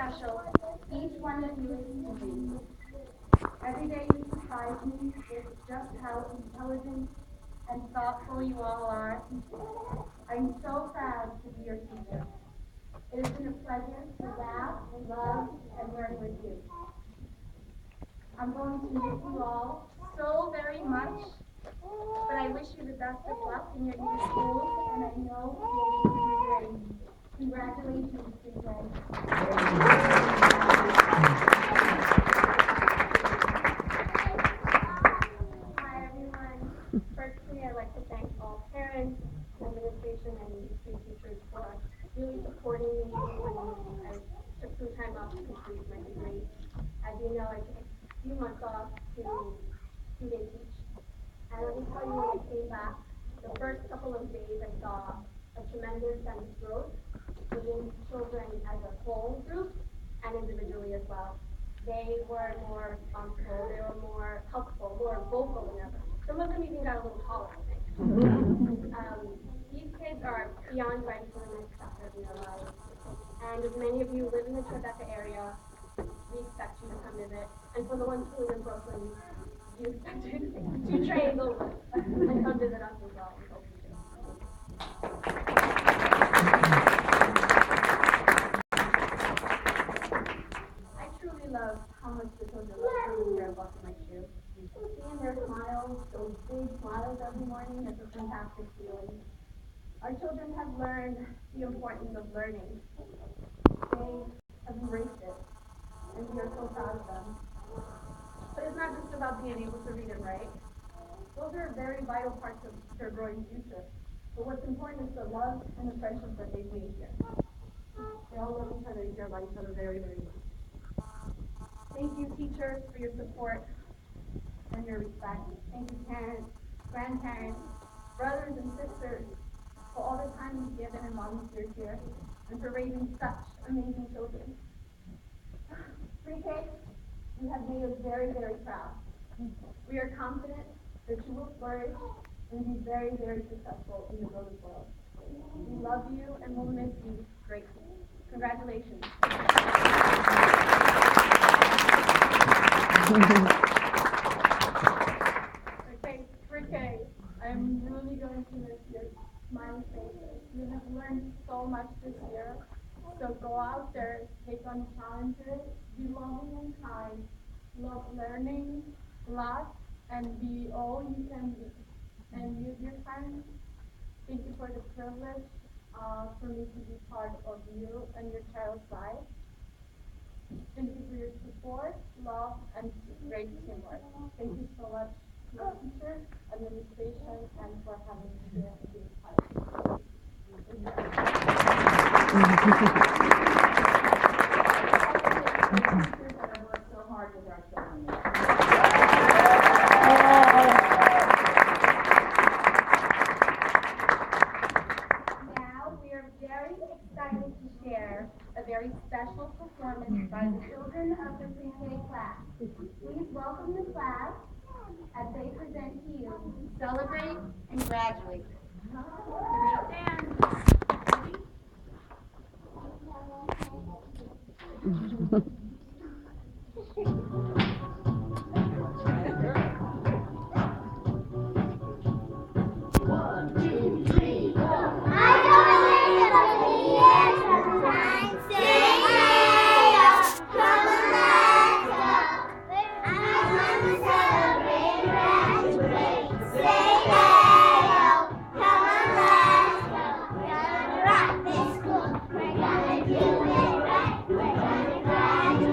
special each one of you is to me. Every day you surprise me with just how intelligent and thoughtful you all are. I'm so proud to be your teacher. It has been a pleasure to laugh, love, and learn with you. I'm going to miss you all so very much, but I wish you the best of luck in your new schools, and I know you'll do great. Congratulations, Hi, everyone. Firstly, I'd like to thank all parents, administration, and three teachers for really supporting me when I took some time off to complete my degree. As you know, I took a few months off to student teach. And let me tell you, when I came back, the first couple of days I saw a tremendous sense of growth within children as a whole group and individually as well. They were more responsible, they were more helpful, more vocal than ever. Some of them even got a little taller, I think. These kids are beyond ready for the next chapter in their lives. And as many of you live in the Tribeca area, we expect you to come visit. And for the ones who live in Brooklyn, we expect you to take the 2 trains over and come visit us as well. We hope you do. I truly love how much the children love coming here and buckling my shoe. Seeing their smiles, those big smiles every morning, is a fantastic feeling. Our children have learned the importance of learning. They have embraced it, and we are so proud of them. But it's not just about being able to read and write. Those are very vital parts of their growing future. But what's important is the love and the friendships that they've made here. They all love each other and care about each other very, very much. Thank you, teachers, for your support and your respect. Thank you, parents, grandparents, brothers and sisters, for all the time you've given and volunteered here, and for raising such amazing children. Pre-K, you have made us very, very proud. We are confident that you will flourish and be very, very successful in the business world. We love you and will miss you greatly. Congratulations. Okay, Pre-K, I'm really going to miss your smiling faces. You have learned so much this year. So go out there, take on challenges, be loving and kind, love learning, laugh, and be all you can be. And you, dear friends, thank you for the privilege for me to be part of you and your child's life. Thank you for your support, love, and great teamwork. Thank you so much to your teachers, administration, and for having me here and being part of it. Now we are very excited to share a very special performance by the children of the pre-K class. Please welcome the class as they present to you Celebrate and Graduate. Stand. We're gonna do it right. We're gonna